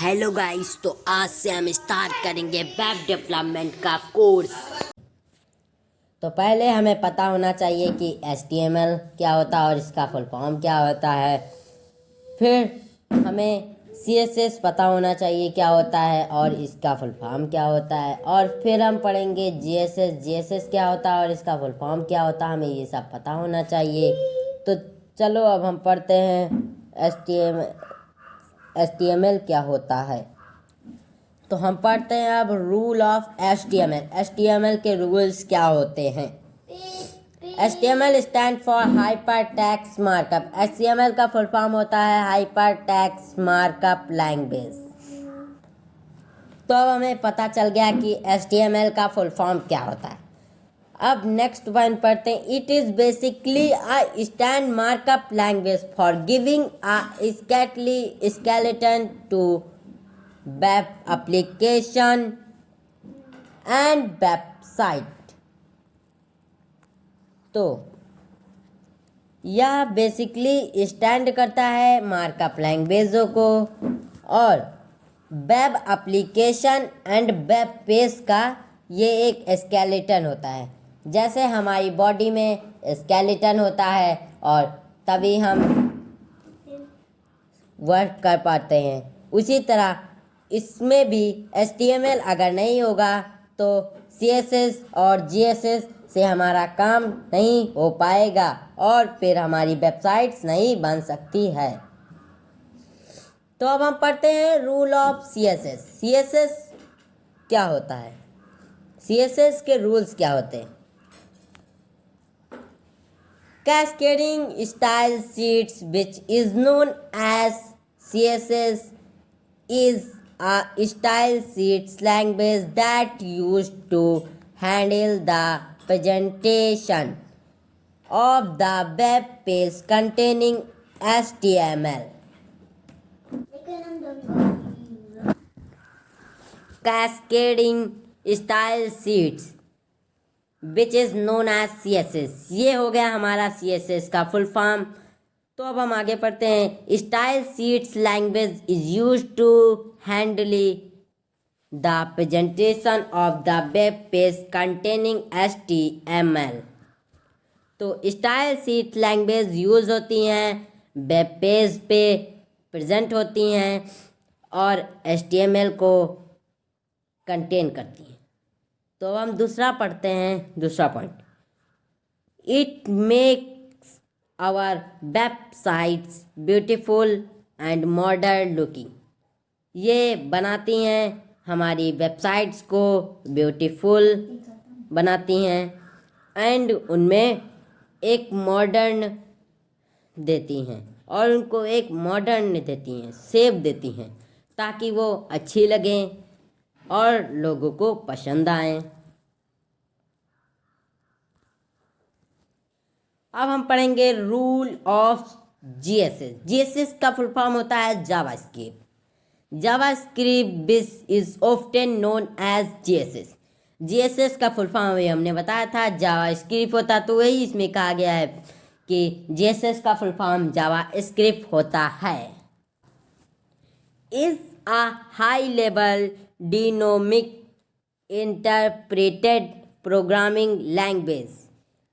Hello guys, तो आज से हम स्टार्ट करेंगे वेब डेवलपमेंट का कोर्स। तो पहले हमें पता होना चाहिए कि HTML क्या होता है और इसका फुल फॉर्म क्या होता है। फिर हमें CSS पता होना चाहिए क्या होता है और इसका फुल फॉर्म क्या होता है। और फिर हम पढ़ेंगे GSS क्या होता है और इसका फुल फॉर्म क्या होता है। हमें ये सब पता होना चाहिए। तो चलो अब हम पढ़ते हैं HTML क्या होता है। तो हम पढ़ते हैं अब रूल ऑफ HTML के रूल्स क्या होते हैं। HTML stand for hyper text markup. HTML का फुल फॉर्म होता है हाइपर टेक्स्ट मार्कअप लैंग्वेज। तो अब हमें पता चल गया कि HTML का फुल फॉर्म क्या होता है। अब नेक्स्ट वन पढ़ते हैं। It is basically a stand markup language for giving a skeleton to web application and website. तो यह बेसिकली स्टैंड करता है मार्कअप लैंग्वेजों को और web application and web page का ये एक स्केलेटन होता है। जैसे हमारी बॉडी में स्केलेटन होता है और तभी हम वर्क कर पाते हैं, उसी तरह इसमें भी HTML अगर नहीं होगा तो CSS और GSS से हमारा काम नहीं हो पाएगा और फिर हमारी वेबसाइट्स नहीं बन सकती है। तो अब हम पढ़ते हैं रूल ऑफ CSS। CSS क्या होता है, CSS के रूल्स क्या होते हैं। Cascading style sheets, which is known as CSS, is a style sheets language that used to handle the presentation of the web page containing HTML. Cascading style sheets which is known as CSS, ये हो गया हमारा CSS का full form. तो अब हम आगे पढ़ते हैं। Style sheets language is use to handle the presentation of the web page containing HTML। तो स्टाइल शीट लैंग्वेज यूज होती हैं वेब पेज पे प्रेजेंट होती हैं और HTML को कंटेन करती हैं। तो हम दूसरा पढ़ते हैं, दूसरा point. It makes our websites beautiful and modern looking. ये बनाती हैं हमारी वेबसाइट्स को ब्यूटीफुल बनाती हैं एंड उनमें एक मॉडर्न देती हैं और उनको एक मॉडर्न देती हैं, शेप देती हैं ताकि वो अच्छी लगें और लोगों को पसंद आए। अब हम पढ़ेंगे रूल ऑफ GSS। GSS का फुल फॉर्म होता है JavaScript. JavaScript is often known as GSS। GSS का फुल फॉर्म भी हमने बताया था जावास्क्रिप्ट होता, तो वही इसमें कहा गया है कि GSS का फुल फॉर्म जावास्क्रिप्ट होता है। Is a high level dynamic interpreted programming language.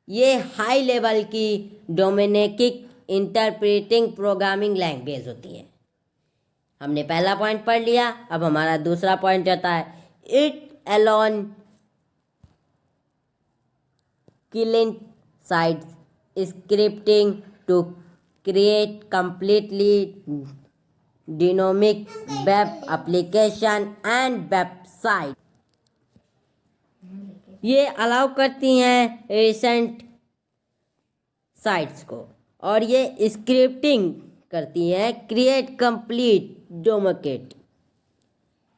ये हाई लेवल की डोमेनेटिक इंटरप्रेटिंग प्रोग्रामिंग लैंग्वेज होती है। हमने पहला पॉइंट पढ़ लिया। अब हमारा दूसरा पॉइंट आता है it alone client side scripting to create completely dynamic web application and website. ये अलाउ करती हैं रिसेंट साइट्स को और ये स्क्रिप्टिंग करती हैं क्रिएट कंप्लीट डोमेकेट,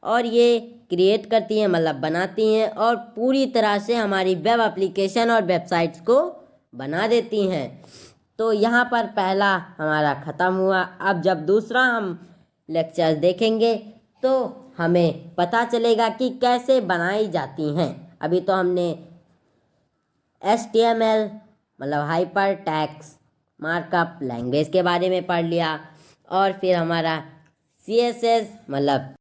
और ये क्रिएट करती हैं मतलब बनाती हैं और पूरी तरह से हमारी वेब एप्लीकेशन और वेबसाइट्स को बना देती हैं। तो यहाँ पर पहला हमारा ख़त्म हुआ। अब जब दूसरा हम लेक्चर देखेंगे तो हमें पता चलेगा कि कैसे बनाई जाती हैं। अभी तो हमने HTML मतलब हाइपर टेक्स्ट मार्कअप लैंग्वेज के बारे में पढ़ लिया और फिर हमारा CSS मतलब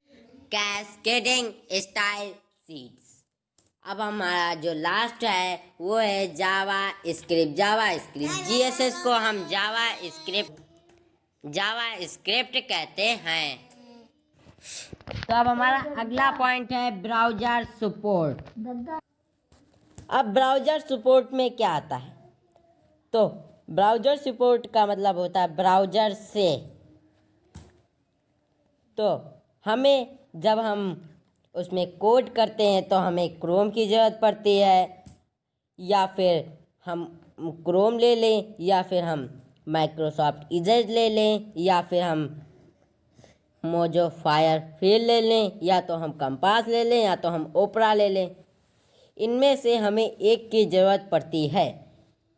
कैस्केडिंग स्टाइल शीट्स। अब हमारा जो लास्ट है वो है जावा स्क्रिप्ट। जावा स्क्रिप्ट जीएसएस को हम जावा स्क्रिप्ट कहते हैं। तो अब हमारा अगला पॉइंट है ब्राउज़र सपोर्ट। अब ब्राउज़र सपोर्ट में क्या आता है? तो ब्राउज़र सपोर्ट का मतलब होता है ब्राउज़र से। तो हमें जब हम उसमें कोड करते हैं तो हमें क्रोम की ज़रूरत पड़ती है, या फिर हम क्रोम ले लें, या फिर हम माइक्रोसॉफ्ट एज ले लें, या फिर हम मोजो फायरफील्ड ले लें, या तो हम कंपास ले लें, या तो हम ओपरा ले लें। इनमें से हमें एक की ज़रूरत पड़ती है,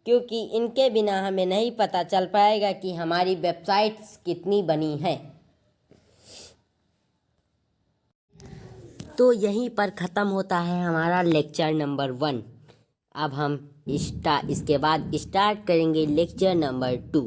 क्योंकि इनके बिना हमें नहीं पता चल पाएगा कि हमारी वेबसाइट्स कितनी बनी हैं। तो यहीं पर ख़त्म होता है हमारा लेक्चर नंबर 1। अब हम इसके बाद स्टार्ट करेंगे लेक्चर नंबर 2।